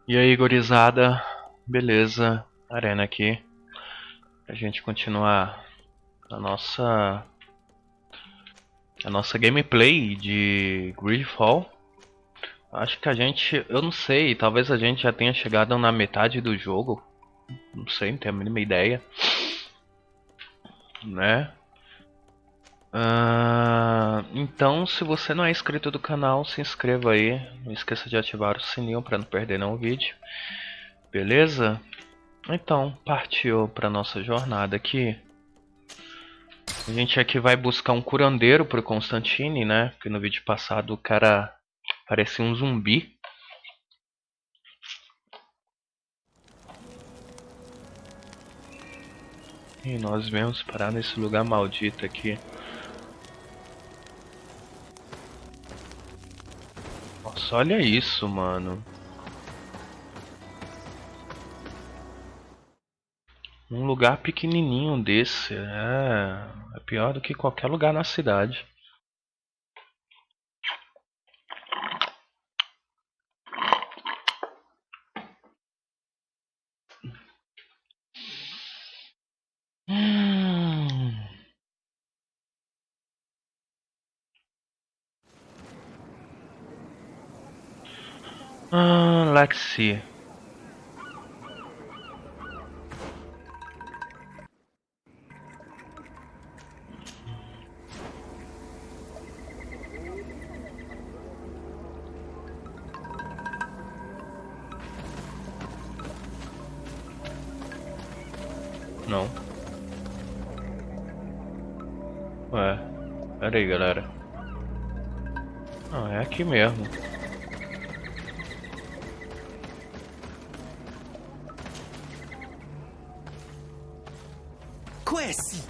E aí, gurizada? Beleza? Arena aqui. A gente continuar a nossa gameplay de Greedfall. Acho que eu não sei, talvez a gente já tenha chegado na metade do jogo. Não sei, não tenho a mínima ideia, né? Então, se você não é inscrito do canal, se inscreva aí. Não esqueça de ativar o sininho para não perder nenhum vídeo. Beleza? Então, partiu para nossa jornada aqui. A gente aqui vai buscar um curandeiro pro Constantine, né? Porque no vídeo passado o cara parecia um zumbi. E nós viemos parar nesse lugar maldito aqui. Nossa, olha isso, mano. Um lugar pequenininho desse. É pior do que qualquer lugar na cidade. Hum. Let's see. Não. Ué, pera aí, galera. É aqui mesmo. Quesi!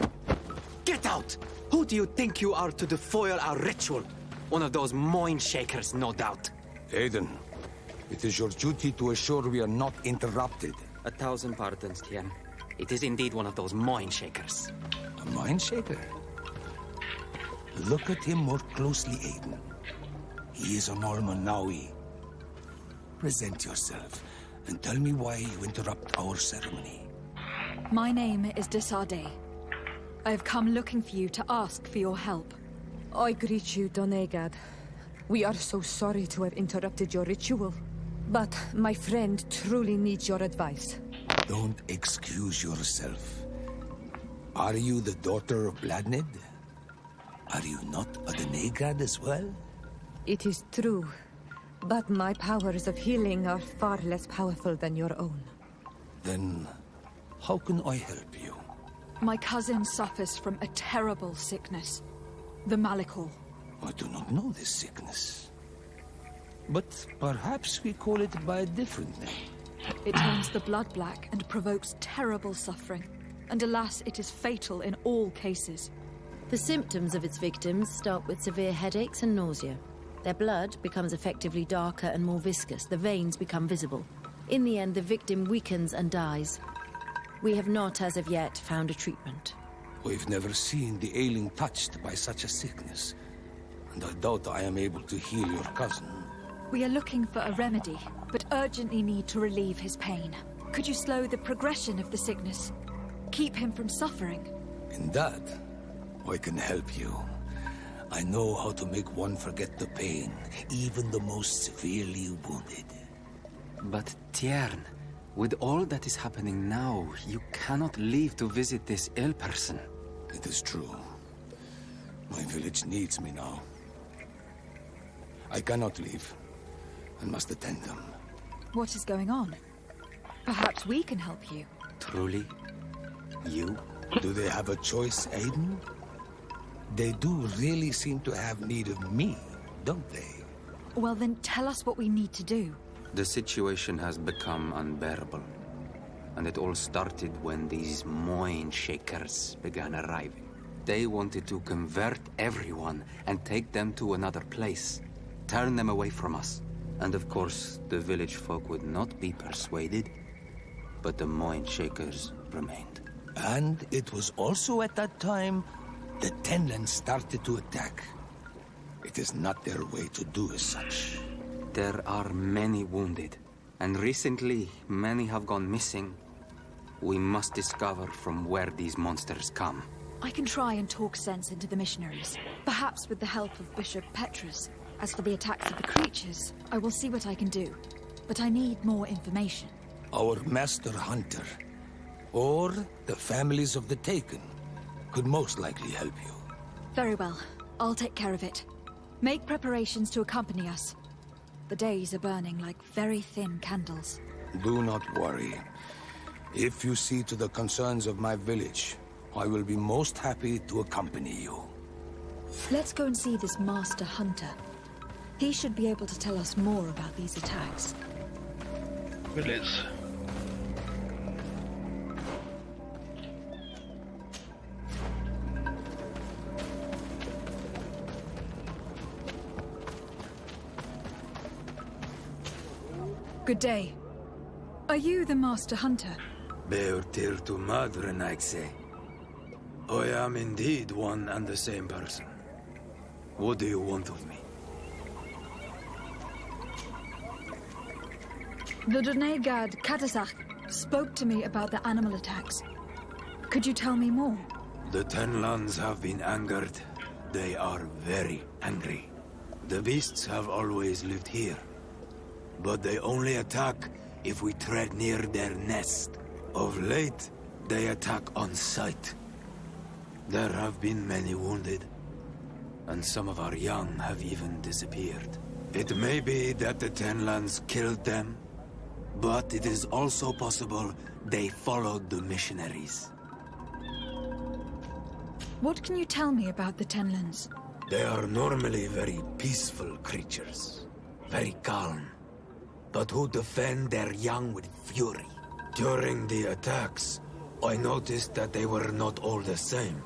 Get out! Who do you think you are to foil our ritual? One of those mind shakers, no doubt. Aiden, it is your duty to assure we are not interrupted. 1,000 pardons, Tien. It is indeed one of those mind shakers. A mind shaker? Look at him more closely, Aiden. He is an Almanawi. Present yourself and tell me why you interrupt our ceremony. My name is Desade. I have come looking for you to ask for your help. I greet you, Donegad. We are so sorry to have interrupted your ritual. But my friend truly needs your advice. Don't excuse yourself. Are you the daughter of Bladnid? Are you not a Donegad as well? It is true. But my powers of healing are far less powerful than your own. Then, how can I help you? My cousin suffers from a terrible sickness. The Malikor. I do not know this sickness. But perhaps we call it by a different name. It turns the blood black and provokes terrible suffering. And alas, it is fatal in all cases. The symptoms of its victims start with severe headaches and nausea. Their blood becomes effectively darker and more viscous. The veins become visible. In the end, the victim weakens and dies. We have not, as of yet, found a treatment. We've never seen the ailing touched by such a sickness. And I doubt I am able to heal your cousin. We are looking for a remedy, but urgently need to relieve his pain. Could you slow the progression of the sickness? Keep him from suffering? In that, I can help you. I know how to make one forget the pain, even the most severely wounded. But Tiern, with all that is happening now, you cannot leave to visit this ill person. It is true. My village needs me now. I cannot leave. I must attend them. What is going on? Perhaps we can help you. Truly? You? Do they have a choice, Aiden? They do really seem to have need of me, don't they? Well then, tell us what we need to do. The situation has become unbearable. And it all started when these mind shakers began arriving. They wanted to convert everyone and take them to another place. Turn them away from us. And of course, the village folk would not be persuaded. But the mind shakers remained. And it was also at that time the Tenland started to attack. It is not their way to do as such. There are many wounded, And recently, many have gone missing. We must discover from where these monsters come. I can try and talk sense into the missionaries, perhaps with the help of Bishop Petrus. As for the attacks of the creatures, I will see what I can do. But I need more information. Our master hunter, or the families of the taken, could most likely help you. Very well. I'll take care of it. Make preparations to accompany us. The days are burning like very thin candles. Do not worry. If you see to the concerns of my village, I will be most happy to accompany you. Let's go and see this master hunter. He should be able to tell us more about these attacks. Beleza. Good day. Are you the master hunter? Beortir tu madre, Naxe. I am indeed one and the same person. What do you want of me? The Donegad Katasach spoke to me about the animal attacks. Could you tell me more? The Tenlands have been angered. They are very angry. The beasts have always lived here. But they only attack if we tread near their nest. Of late, they attack on sight. There have been many wounded, and some of our young have even disappeared. It may be that the Tenlands killed them, but it is also possible they followed the missionaries. What can you tell me about the Tenlands? They are normally very peaceful creatures, very calm, but who defend their young with fury. During the attacks, I noticed that they were not all the same.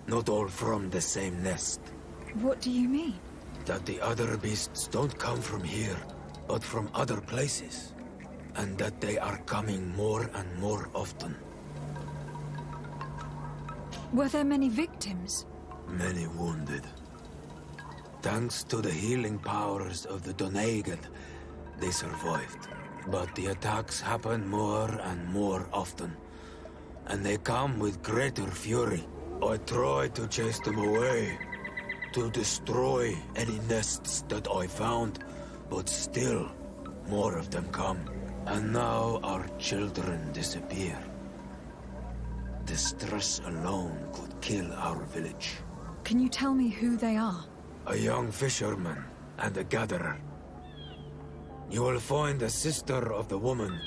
Not all from the same nest. What do you mean? That the other beasts don't come from here, but from other places. And that they are coming more and more often. Were there many victims? Many wounded. Thanks to the healing powers of the Donegad, they survived. But the attacks happen more and more often. And they come with greater fury. I try to chase them away, to destroy any nests that I found, but still, more of them come. And now our children disappear. The stress alone could kill our village. Can you tell me who they are? A young fisherman and a gatherer. You will find the sister of the woman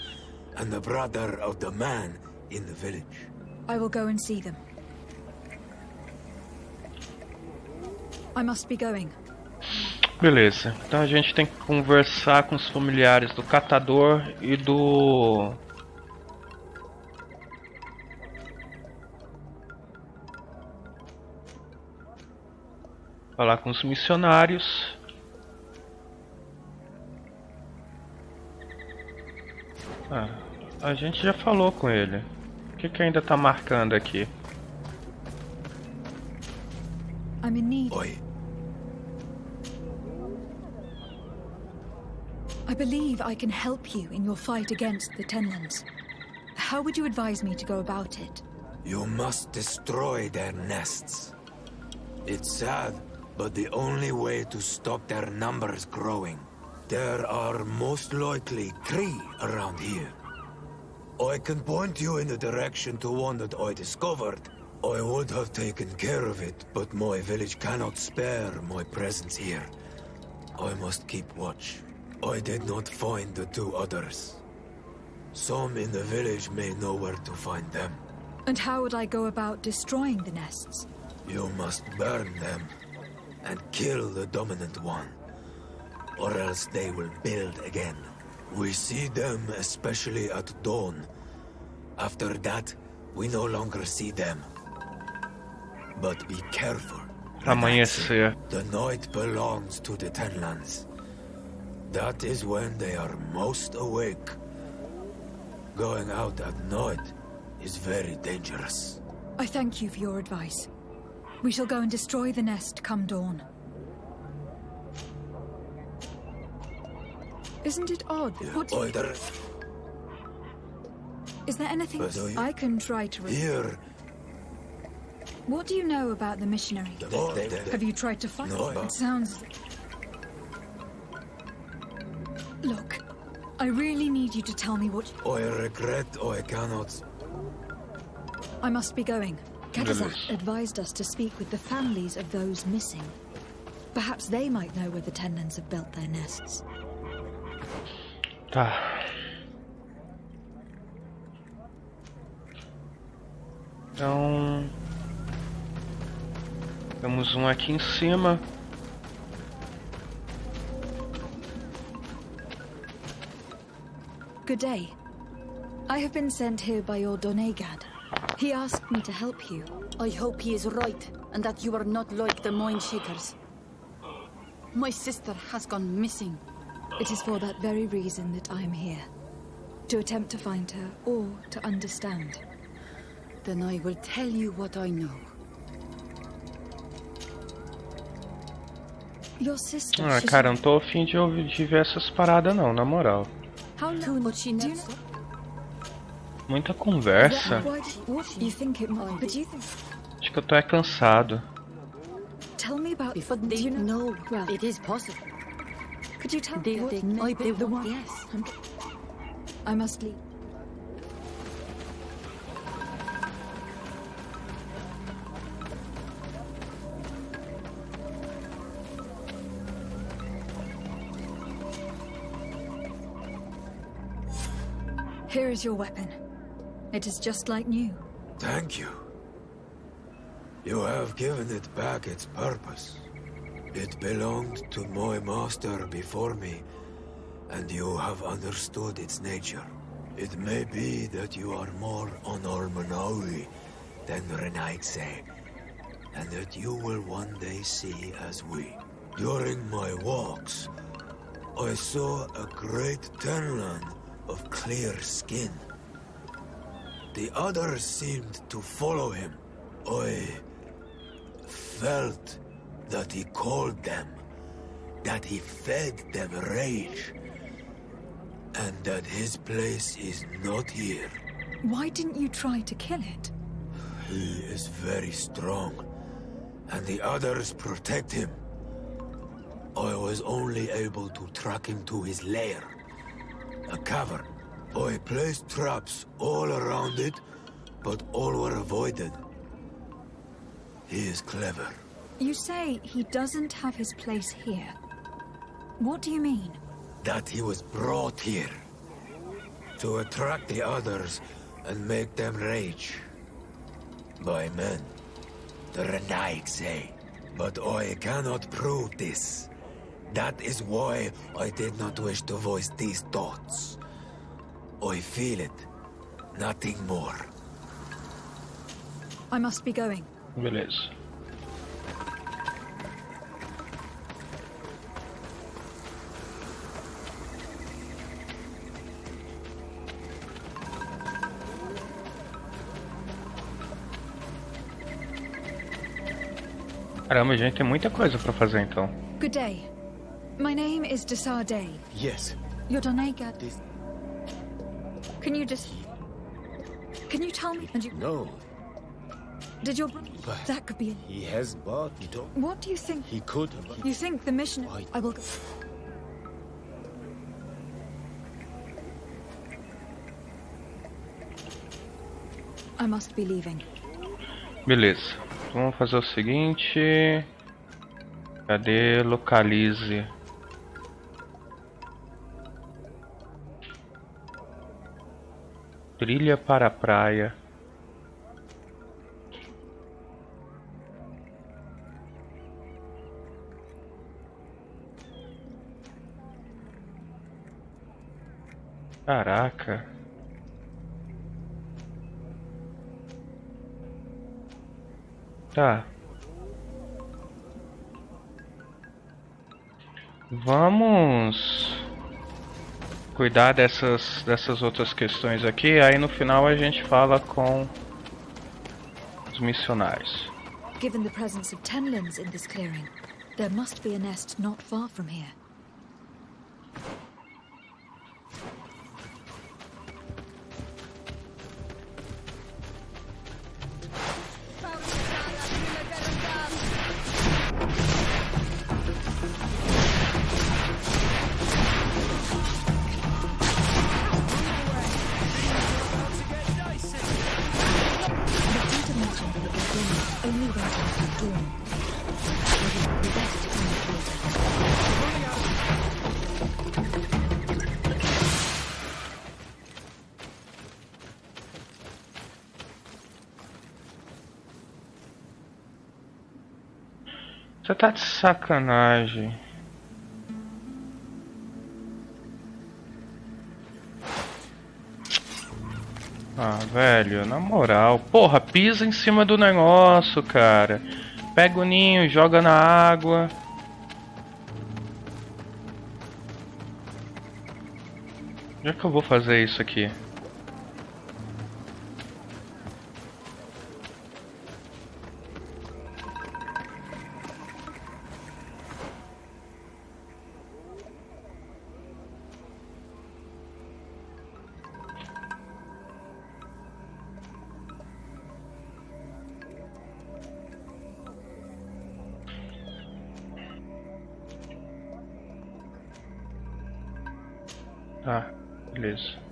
and the brother of the man in the village. I will go and see them. I must be going. Beleza, então a gente tem que conversar com os familiares do catador e do... falar com os missionários. Ah, a gente já falou com ele. O que ainda tá marcando aqui? I'm in need. Oi. I believe I can help you in your fight against the Tenlands. How would you advise me to go about it? You must destroy their nests. It's sad, but the only way to stop their numbers growing. There are most likely 3 around here. I can point you in the direction to one that I discovered. I would have taken care of it, but my village cannot spare my presence here. I must keep watch. I did not find the 2 others. Some in the village may know where to find them. And how would I go about destroying the nests? You must burn them and kill the dominant one, or else they will build again. We see them especially at dawn. After that, we no longer see them. But be careful. Amanhecer. The night belongs to the Tenlands. That is when they are most awake. Going out at night is very dangerous. I thank you for your advice. We shall go and destroy the nest come dawn. Isn't it odd? What do you... Order Is there anything I can try to... here. What do you know about the missionary? Have you tried to find No, it? It sounds... Look, I really need you to tell me what... I regret I cannot. I must be going. Kadazak advised us to speak with the families of those missing. Perhaps they might know where the Tenlins have built their nests. Tá. Então... Temos um aqui em cima. Good day. I have been sent here by your Donegad. He asked me to help you. I hope he is right, and that you are not like the Mind Shakers. My sister has gone missing. It is for that very reason that I am here. To attempt to find her, or to understand. Then I will tell you what I know. Your sister... Ah, cara, não tô afim de ver essas paradas não, na moral. How long... But Do you know... Muita conversa. What you think it might... But do you think... Acho que eu tô cansado. Tell me about... Before Do they you know... know, Well, it is possible. could you tell They, me they, what... they the want, one... yes. I must leave. Here is your weapon. It is just like new. Thank you. You have given it back its purpose. It belonged to my master before me, and you have understood its nature. It may be that you are more on Almanawi than Renaigse, and that you will one day see as we. During my walks, I saw a great Tenland of clear skin. The others seemed to follow him. I felt that he called them, that he fed them rage, and that his place is not here. Why didn't you try to kill it? He is very strong, and the others protect him. I was only able to track him to his lair, a cavern. I placed traps all around it, but all were avoided. He is clever. You say he doesn't have his place here. What do you mean? That he was brought here to attract the others and make them rage. By men, the Renaig say. But I cannot prove this. That is why I did not wish to voice these thoughts. I feel it, nothing more. I must be going. Beleza. Caramba, gente, tem muita coisa pra fazer então. Good day. My name is Desar Day. Yes. You're Donegad. Can you tell me? And you... No. Did your... But That could be it. he has bought, you don't... What do you think? He could have... You think the mission... Why? I will go... I must be leaving. Beleza. Vamos fazer o seguinte. Cadê? Localize. Trilha para a praia. Caraca. Tá. Vamos cuidar dessas outras questões aqui, aí no final a gente fala com os missionários. Given the presence of Tenlins in this clearing, there must be a nest not far from here. Você tá de sacanagem. Ah, velho, na moral. Porra, pisa em cima do negócio, cara. Pega o ninho, joga na água. Onde é que eu vou fazer isso aqui? Ah, beleza.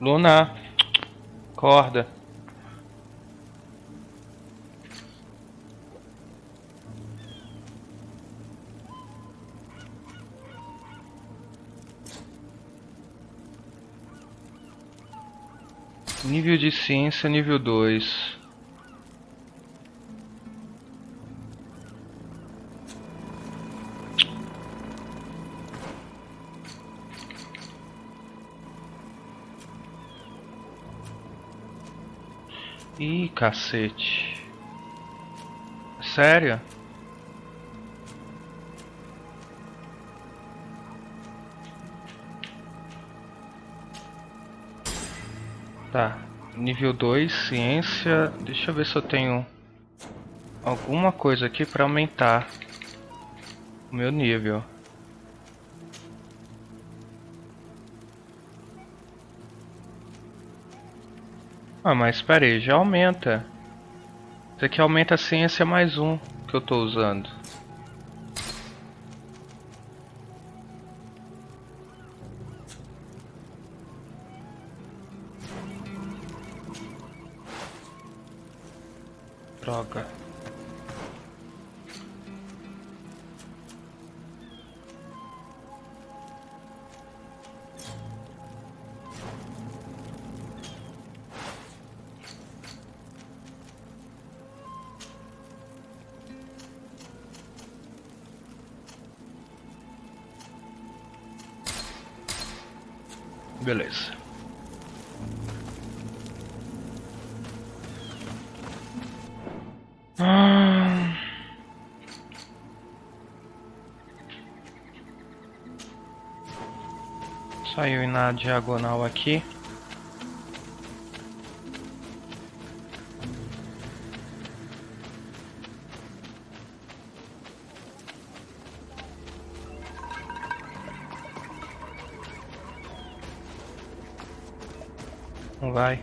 Luna, acorda. Nível de ciência, nível 2. Ih, cacete. Sério? Tá. Nível 2, ciência. Deixa eu ver se eu tenho alguma coisa aqui pra aumentar o meu nível. Ah, mas espera aí, já aumenta. Isso aqui aumenta a ciência mais um que eu tô usando. Droga. Beleza. Saiu na diagonal aqui. Não vai.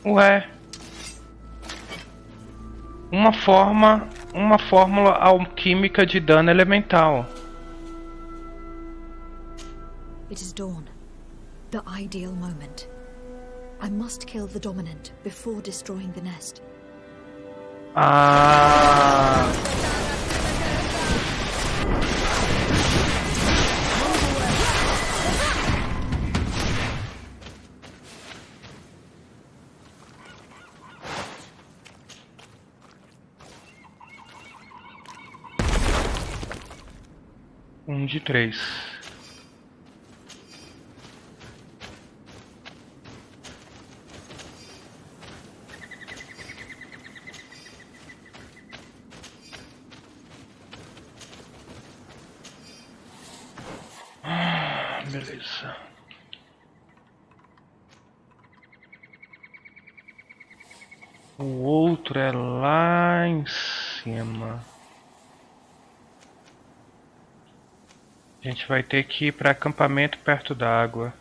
Ué. Uma fórmula alquímica de dano elemental. It is dawn. The ideal moment. I must kill the dominant before destroying the nest. Ah. Um de 3. Beleza. O outro é lá em cima. A gente vai ter que ir para acampamento perto d'água.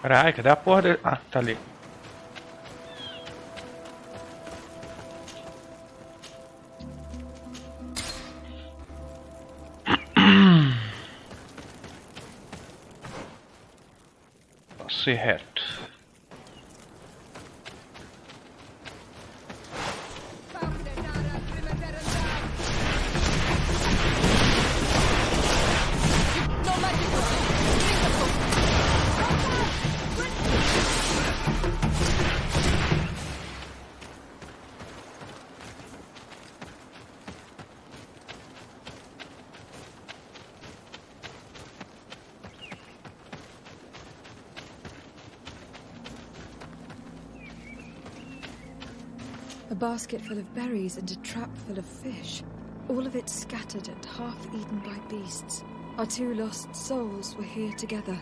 Caralho, cadê a porra dele? Ah, tá ali. Posso ir reto. A basket full of berries and a trap full of fish. All of it scattered and half eaten by beasts. Our 2 lost souls were here together.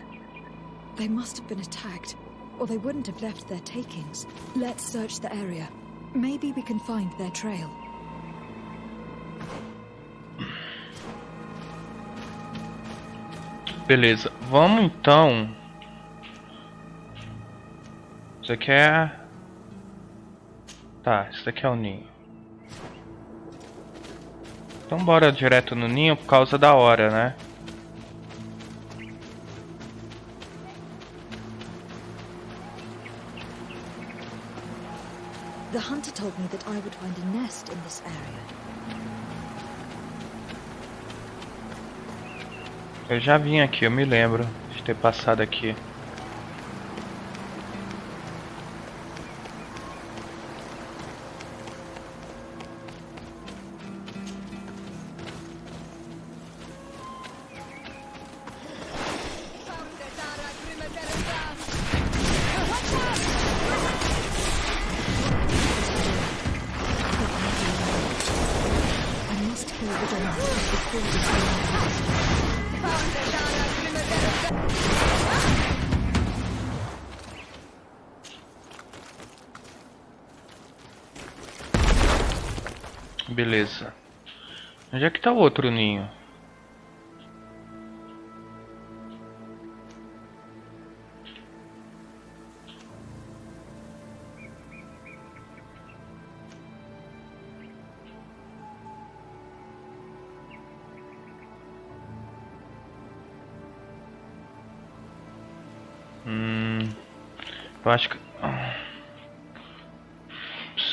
They must have been attacked, or they wouldn't have left their takings. Let's search the area. Maybe we can find their trail. Beleza, vamos então. Isso aqui é... Tá, isso daqui é o ninho. Então bora direto no ninho por causa da hora, né? The hunter told me that I would find a nest in this area. Eu já vim aqui, eu me lembro de ter passado aqui. Beleza. Onde é que tá o outro ninho?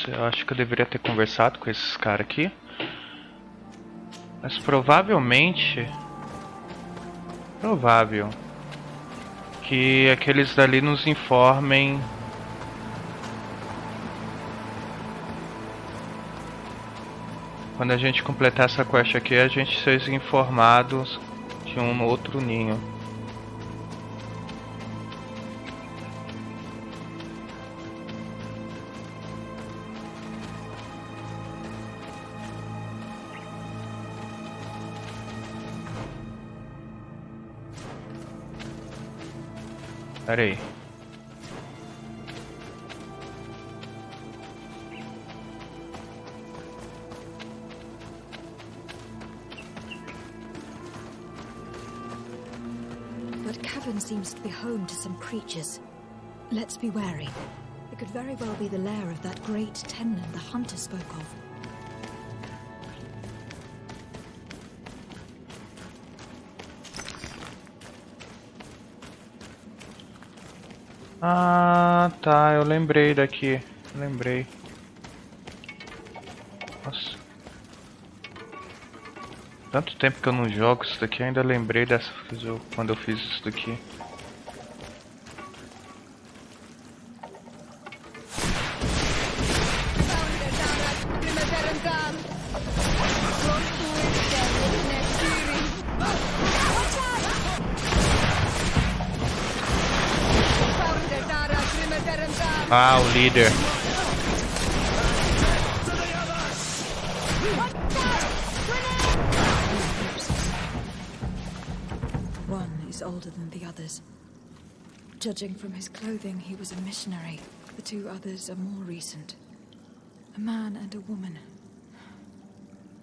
Eu acho que eu deveria ter conversado com esses caras aqui. Mas provavelmente... Provável que aqueles dali nos informem... Quando a gente completar essa quest aqui, a gente seja informados de um outro ninho. Pera aí. That cavern seems to be home to some creatures. Let's be wary. It could very well be the lair of that great tenland the hunter spoke of. Ah, tá, eu lembrei daqui. Lembrei. Nossa. Tanto tempo que eu não jogo isso daqui, ainda lembrei dessa quando eu fiz isso daqui. Ah, o líder. One is older than the others. Judging from his clothing, he was a missionary. The two others are more recent. A man and a woman.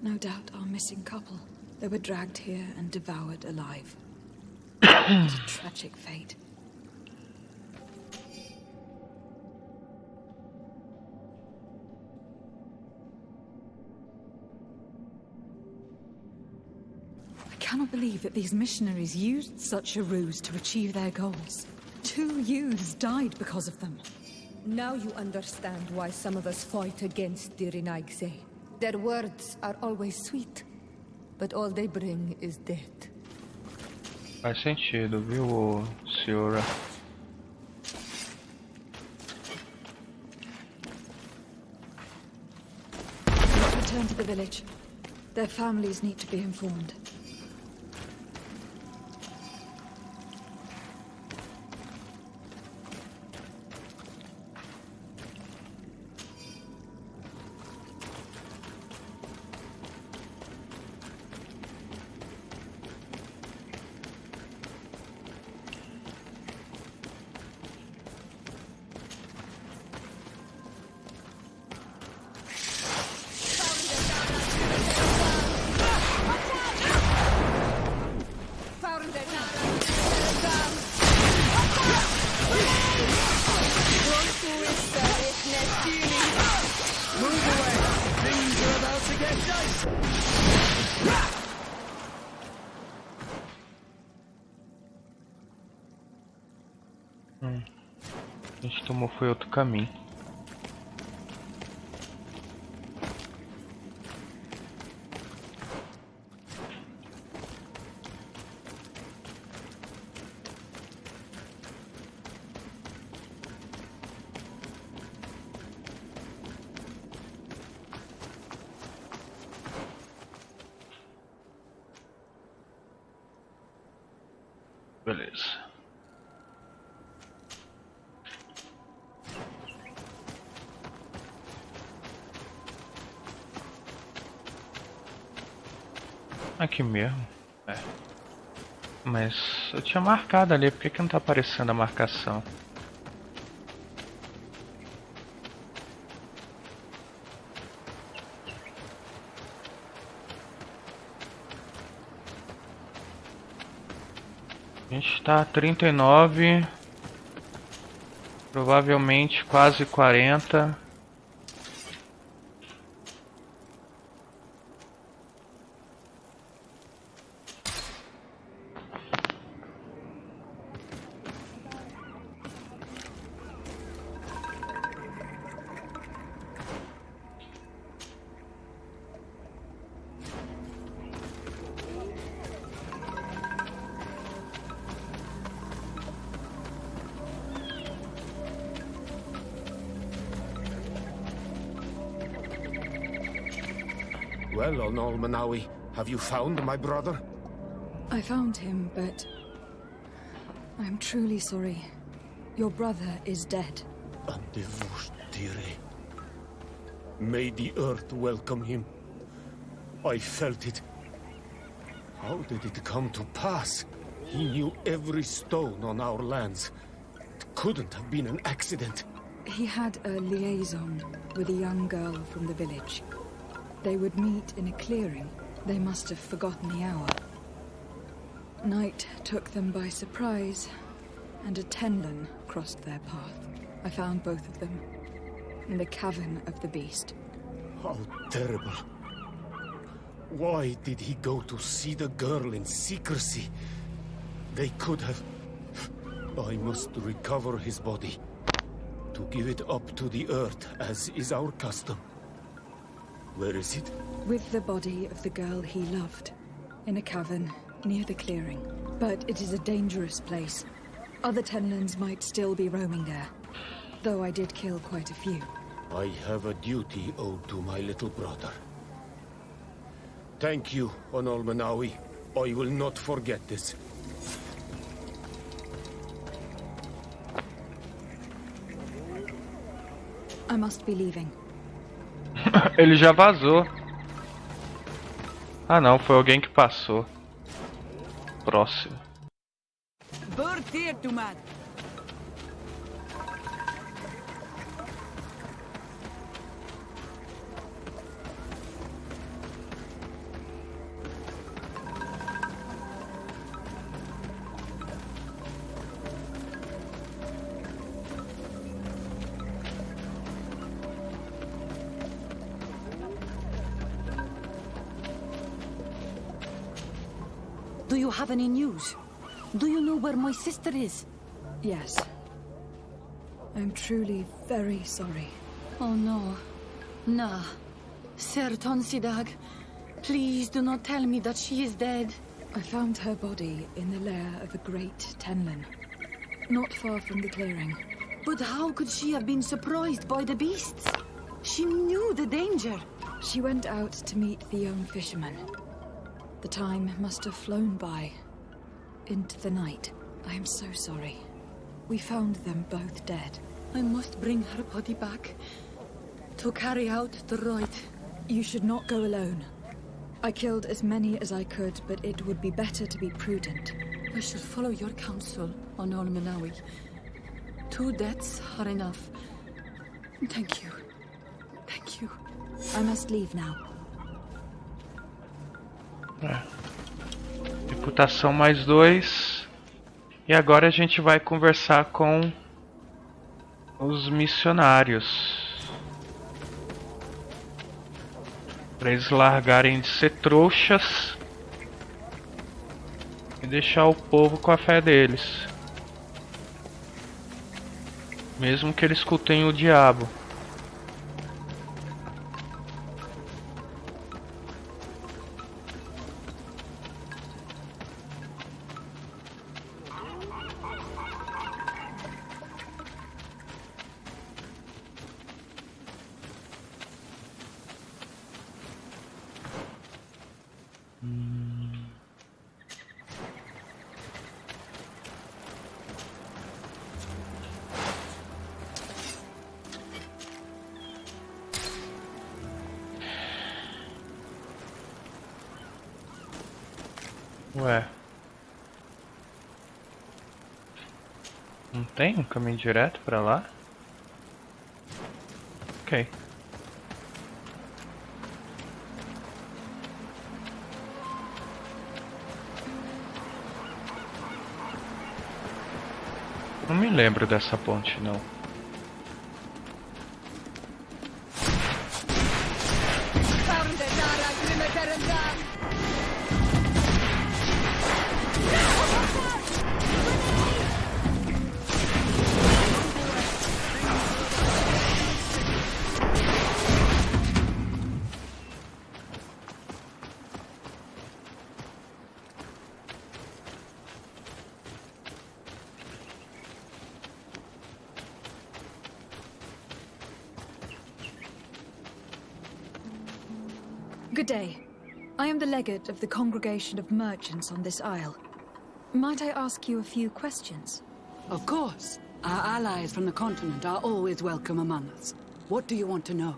No doubt our missing couple. They were dragged here and devoured alive. What a tragic fate. I cannot believe that these missionaries used such a ruse to achieve their goals. 2 youths died because of them. Now you understand why some of us fight against the Renaigse. Their words are always sweet, but all they bring is death. Faz sentido, viu, senhora? Let's return to the village. Their families need to be informed. A gente tomou foi outro caminho. Beleza. Aqui mesmo. É. Mas eu tinha marcado ali, por que não tá aparecendo a marcação? A gente tá a 39, provavelmente quase 40. Well, Onol Manawi, have you found my brother? I found him, but I'm truly sorry. Your brother is dead. May the earth welcome him. I felt it. How did it come to pass? He knew every stone on our lands. couldn't have been an accident. He had a liaison with a young girl from the village. They would meet in a clearing. They must have forgotten the hour. Night took them by surprise, and a tenlin crossed their path. I found both of them in the cavern of the beast. How terrible. Why did he go to see the girl in secrecy? They could have... I must recover his body, to give it up to the earth, as is our custom. Where is it? With the body of the girl he loved, in a cavern near the clearing. But it is a dangerous place. Other tenlins might still be roaming there, though I did kill quite a few. I have a duty owed to my little brother. Thank you, Onol Manawi. I will not forget this. I must be leaving. Ele já vazou. Ah não, foi alguém que passou. Próximo. Do you have any news? Do you know where my sister is? Yes. I'm truly very sorry. Oh no. Nah. Ser Tonsidag, please do not tell me that she is dead. I found her body in the lair of a great tenlin, not far from the clearing. But how could she have been surprised by the beasts? She knew the danger. She went out to meet the young fisherman. The time must have flown by, into the night. I am so sorry. We found them both dead. I must bring her body back, to carry out the rite. You should not go alone. I killed as many as I could, but it would be better to be prudent. I shall follow your counsel, Onol Manawi. 2 deaths are enough. Thank you. Thank you. I must leave now. Reputação mais 2. E agora a gente vai conversar com os missionários. Para eles largarem de ser trouxas e deixar o povo com a fé deles. Mesmo que eles cultem o diabo. Ué. Não tem um caminho direto pra lá? Ok. Não me lembro dessa ponte, não. Good day. I am the legate of the congregation of merchants on this isle. Might I ask you a few questions? Of course. Our allies from the continent are always welcome among us. What do you want to know?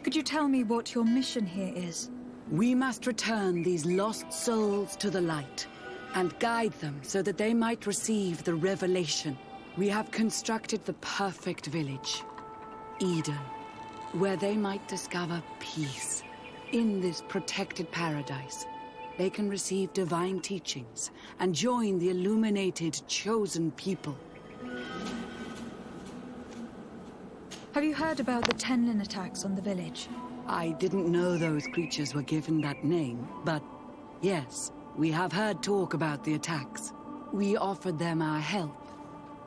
Could you tell me what your mission here is? We must return these lost souls to the light. and guide them so that they might receive the revelation. We have constructed the perfect village, Eden, where they might discover peace. In this protected paradise, they can receive divine teachings and join the illuminated, chosen people. Have you heard about the Tenlin attacks on the village? I didn't know those creatures were given that name, but yes, we have heard talk about the attacks. We offered them our help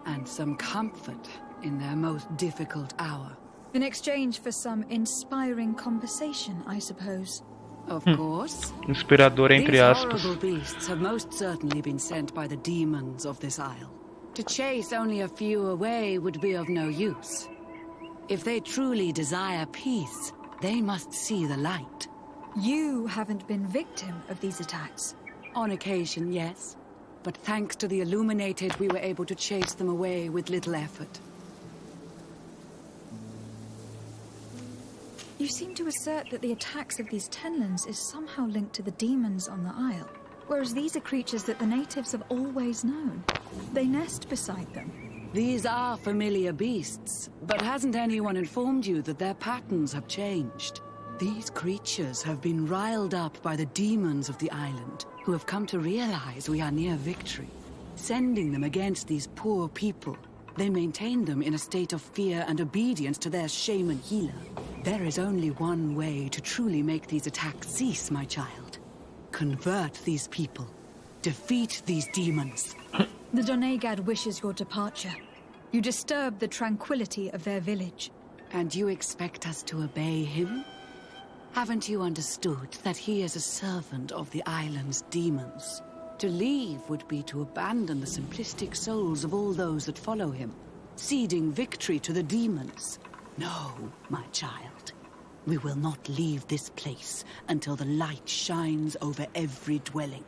and some comfort in their most difficult hour. In exchange for some inspiring conversation, I suppose. Of course. Inspirador entre These aspas. horrible beasts have most certainly been sent by the demons of this isle. To chase only a few away would be of no use. If they truly desire peace, they must see the light. You haven't been victim of these attacks. On occasion, yes. But thanks to the Illuminated, we were able to chase them away with little effort. You seem to assert that the attacks of these Tenlins is somehow linked to the demons on the Isle, whereas these are creatures that the natives have always known. They nest beside them. These are familiar beasts, but hasn't anyone informed you that their patterns have changed? These creatures have been riled up by the demons of the island, who have come to realize we are near victory. Sending them against these poor people, they maintain them in a state of fear and obedience to their shaman healer. There is only one way to truly make these attacks cease, my child. Convert these people. Defeat these demons. The Donegad wishes your departure. You disturb the tranquility of their village. And you expect us to obey him? Haven't you understood that he is a servant of the island's demons? To leave would be to abandon the simplistic souls of all those that follow him, ceding victory to the demons. No, my child. We will not leave this place until the light shines over every dwelling.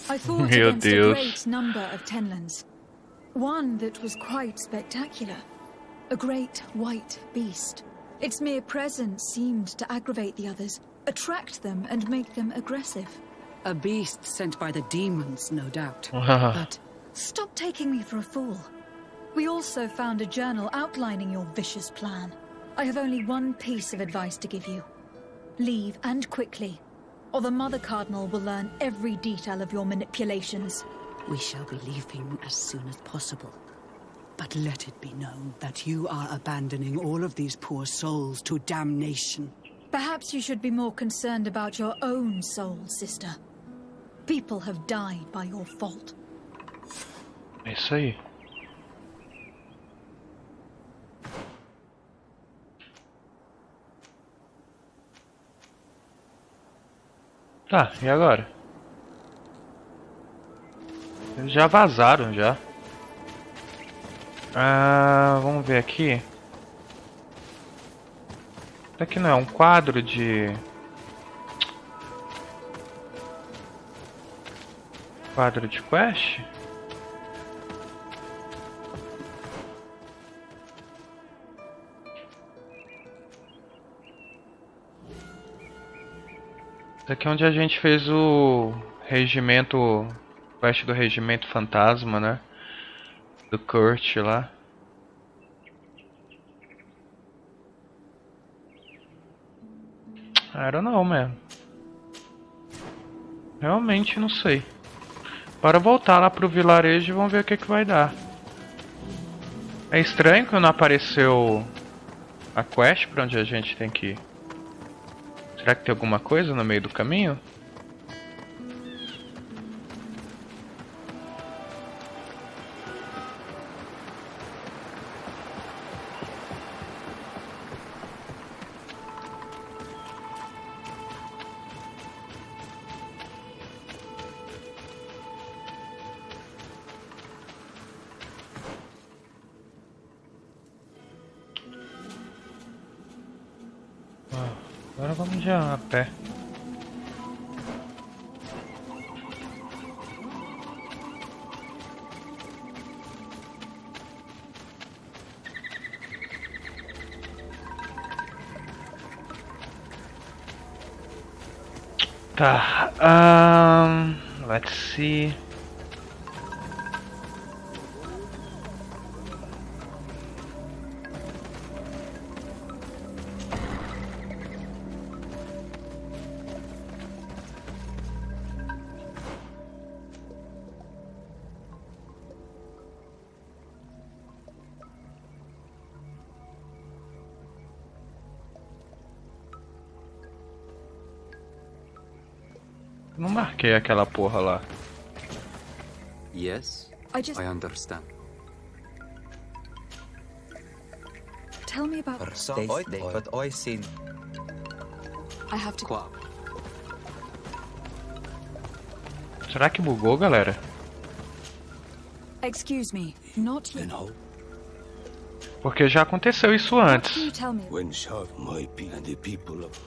I fought against a great number of Tenlins. One that was quite spectacular. A great white beast. Its mere presence seemed to aggravate the others, attract them and make them aggressive. A beast sent by the demons, no doubt. But stop taking me for a fool. We also found a journal outlining your vicious plan. I have only one piece of advice to give you. Leave, and quickly, or the Mother Cardinal will learn every detail of your manipulations. We shall be leaving as soon as possible. But let it be known that you are abandoning all of these poor souls to damnation. Perhaps you should be more concerned about your own soul, sister. People have died by your fault. É isso aí. Tá, e agora? Eles já vazaram já. Vamos ver aqui. Isso aqui não é um quadro de... Quadro de quest? Isso aqui é onde a gente fez o regimento... Quest do regimento fantasma, né? Do Kurt lá. I don't know, man. Realmente não sei. Bora voltar lá pro vilarejo e vamos ver o que que vai dar. É estranho que não apareceu a quest pra onde a gente tem que ir. Será que tem alguma coisa no meio do caminho? Agora vamos já a pé. Tá. Let's see. Não marquei aquela porra lá. Yes, I understand. Tell me about... But I seen... I have to... Claro. Será que bugou, galera? Excuse me, not you. No. Porque já aconteceu isso Can you antes. tell me? When Shav, my people and the people of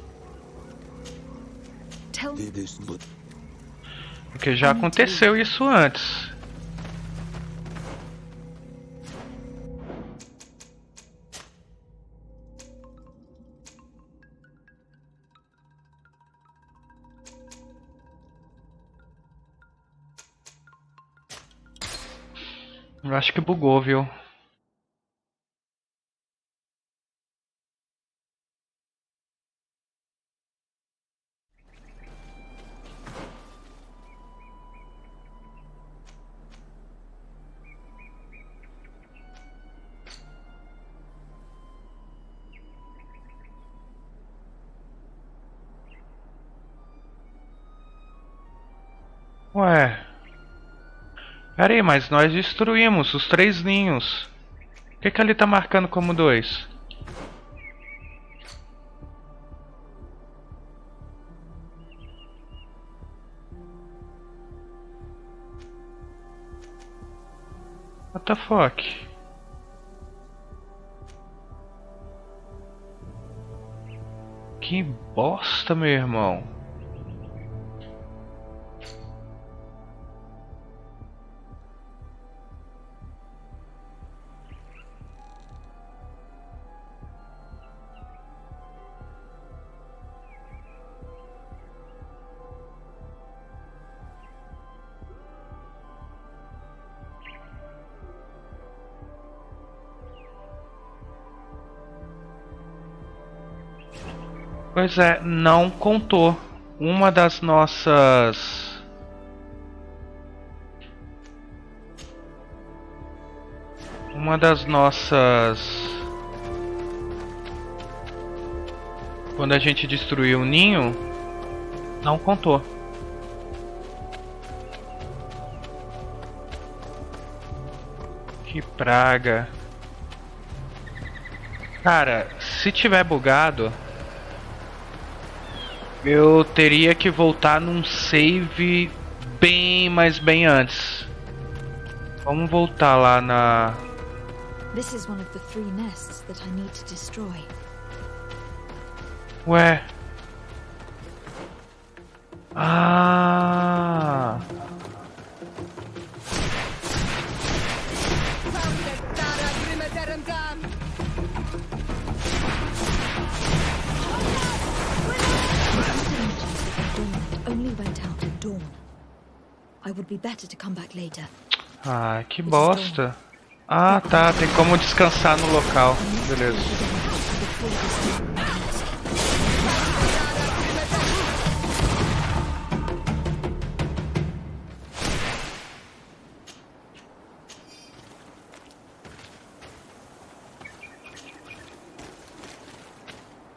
Tell me. did this, but Porque já aconteceu isso antes. Eu acho que bugou, viu? Ué. Pera aí, mas nós destruímos os 3 ninhos. O que ele tá marcando como 2? What the fuck? Que bosta, meu irmão. Pois é, não contou. Uma das nossas... Quando a gente destruiu o ninho, não contou. Que praga. Cara, se tiver bugado... eu teria que voltar num save bem, mas bem antes. Vamos voltar lá na... This is one of the 3 nests that I need to destroy. Ué. Ah. Only went out at dawn. I would be better to come back later. Ah, que bosta. Ah, tá. Tem como descansar no local. Beleza.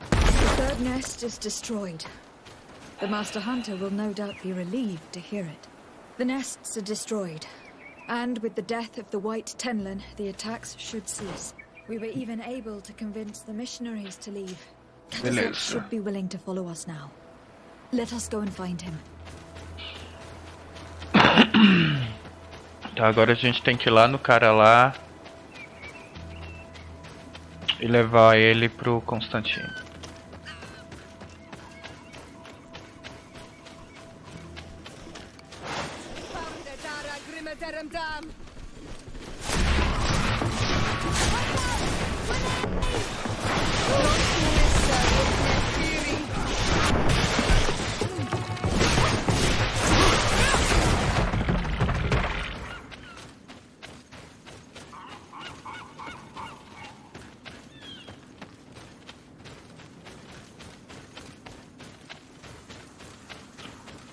The 3rd nest is destroyed. The Master Hunter will no doubt be relieved to hear it. The nests are destroyed, and with the death of the White Tenlin, the attacks should cease. We were even able to convince the missionaries to leave. Katazak should be willing to follow us now. Let us go and find him. Tá, agora a gente tem que ir lá no cara lá e levar ele pro Constantino.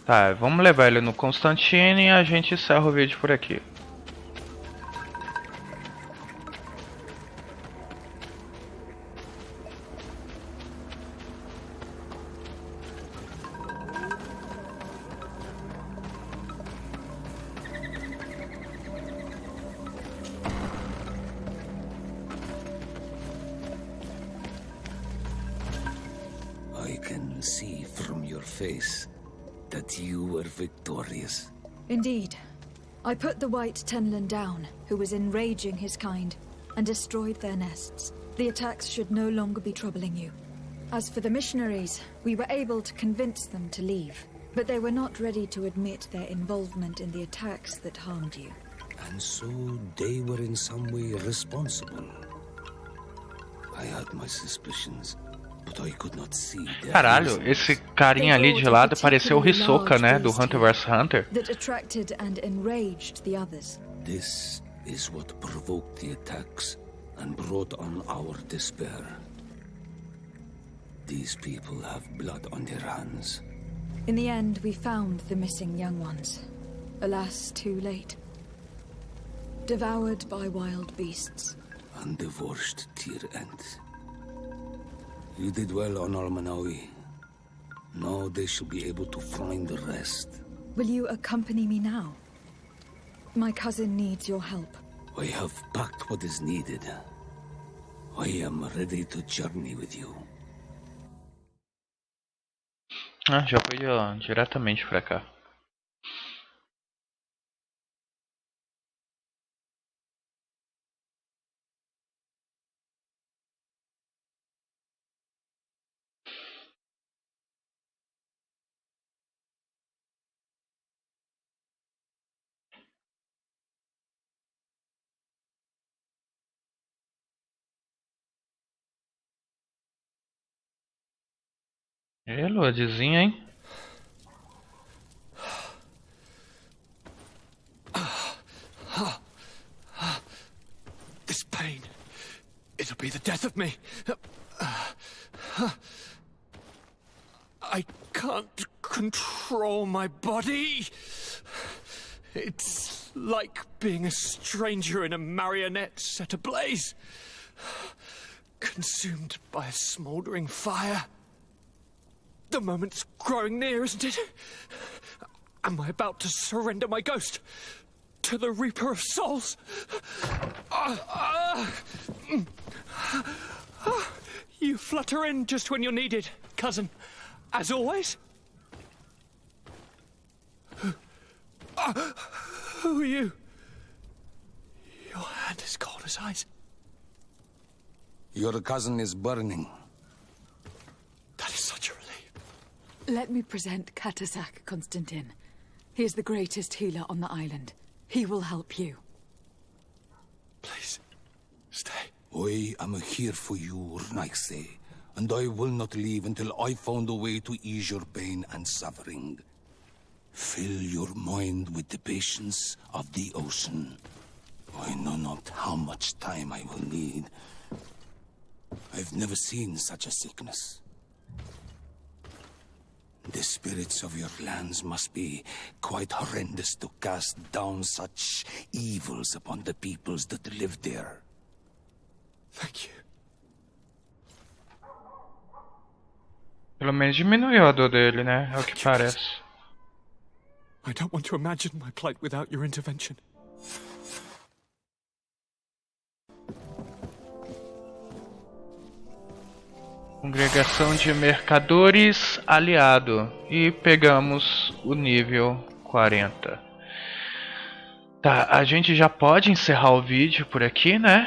Tá, vamos levar ele no Constantino e a gente encerra o vídeo por aqui. can see from your face that you were victorious. Indeed. I put the white Tenlin down, who was enraging his kind, and destroyed their nests. The attacks should no longer be troubling you. As for the missionaries, we were able to convince them to leave, but they were not ready to admit their involvement in the attacks that harmed you. And so they were in some way responsible. I had my suspicions, but I could not see their Caralho, esse carinha ali de lado pareceu o Hisoka, né, do Hunter vs Hunter. That attracted and enraged the others. This is what provoked the attacks and brought on our despair. These people have blood on their hands. In the end, we found the missing young ones. Alas, too late. Devoured by wild beasts. And divorced to your end. You did well on Almanawi. Now they shall be able to find the rest. Will you accompany me now? My cousin needs your help. I have packed what is needed. I am ready to journey with you. Ah, já foi diretamente pra cá. Luadezinha, hein? This pain, it'll be the death of me. I can't control my body. It's like being a stranger in a marionette set ablaze. Consumed by a smouldering fire. The moment's growing near, isn't it? Am I about to surrender my ghost to the Reaper of Souls? You flutter in just when you're needed, cousin. As always. Who are you? Your hand is cold as ice. Your cousin is burning. That is such a relief. Let me present Katasak, Constantin. He is the greatest healer on the island. He will help you. Please, stay. I am here for you, Rnaigse, and I will not leave until I found a way to ease your pain and suffering. Fill your mind with the patience of the ocean. I know not how much time I will need. I've never seen such a sickness. The spirits of your lands must be quite horrendous to cast down such evils upon the peoples that live there. Thank you. Pelo menos diminuiu a dor dele, né? É o que parece. I don't want to imagine my plight without your intervention. Congregação de mercadores aliado. E pegamos o nível 40. Tá, a gente já pode encerrar o vídeo por aqui, né?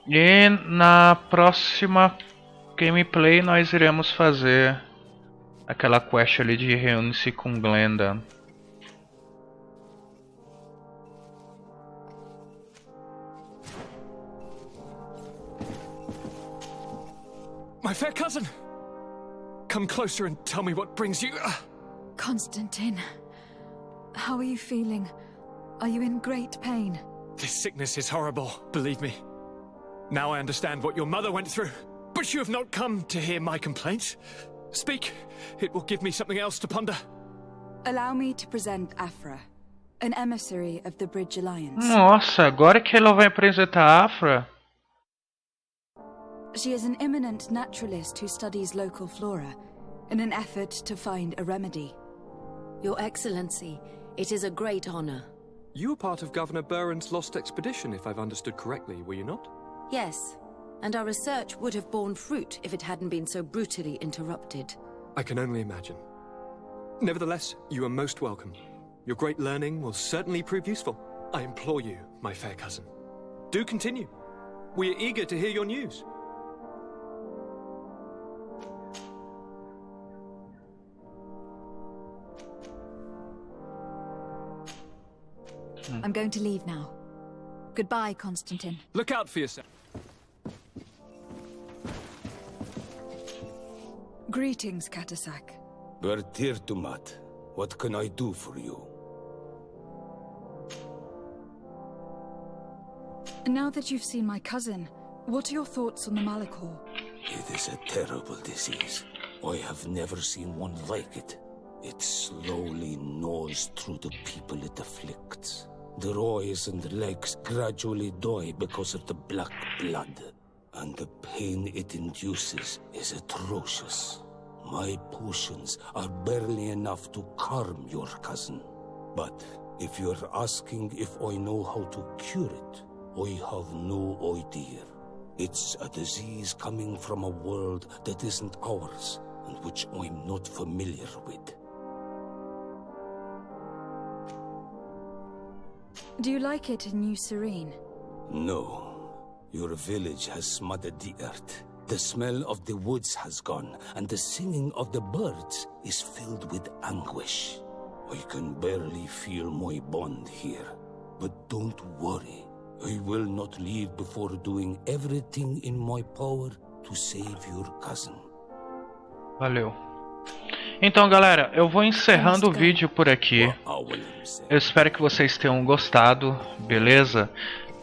E na próxima gameplay nós iremos fazer aquela quest ali de reúne-se com Glenda. My fair cousin! Come closer and tell me what brings you... Constantin, how are you feeling? Are you in great pain? This sickness is horrible, believe me. Now I understand what your mother went through. But you have not come to hear my complaints. Speak. It will give me something else to ponder. Allow me to present Afra, an emissary of the Bridge Alliance. Nossa, agora que ela vai apresentar a Afra. She is an eminent naturalist who studies local flora, in an effort to find a remedy. Your Excellency, it is a great honor. You were part of Governor Buren's lost expedition, if I've understood correctly, were you not? Yes, and our research would have borne fruit if it hadn't been so brutally interrupted. I can only imagine. Nevertheless, you are most welcome. Your great learning will certainly prove useful. I implore you, my fair cousin. Do continue. We are eager to hear your news. I'm going to leave now. Goodbye, Constantine. Look out for yourself. Greetings, Katasak. Bertirtumat, what can I do for you? Now that you've seen my cousin, what are your thoughts on the Malachor? It is a terrible disease. I have never seen one like it. It slowly gnaws through the people it afflicts. Their eyes and legs gradually die because of the black blood. And the pain it induces is atrocious. My potions are barely enough to calm your cousin. But if you're asking if I know how to cure it, I have no idea. It's a disease coming from a world that isn't ours, and which I'm not familiar with. Do you like it in New Serene? No. Your village has smothered the earth. The smell of the woods has gone, and the singing of the birds is filled with anguish. I can barely feel my bond here. But don't worry. I will not leave before doing everything in my power to save your cousin. Valeu. Então, galera, eu vou encerrando o vídeo por aqui. Eu espero que vocês tenham gostado, beleza?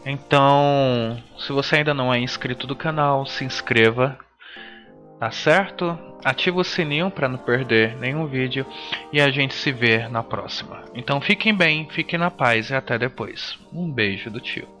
Então, se você ainda não é inscrito do canal, se inscreva, tá certo? Ativa o sininho para não perder nenhum vídeo e a gente se vê na próxima. Então, fiquem bem, fiquem na paz e até depois. Um beijo do tio.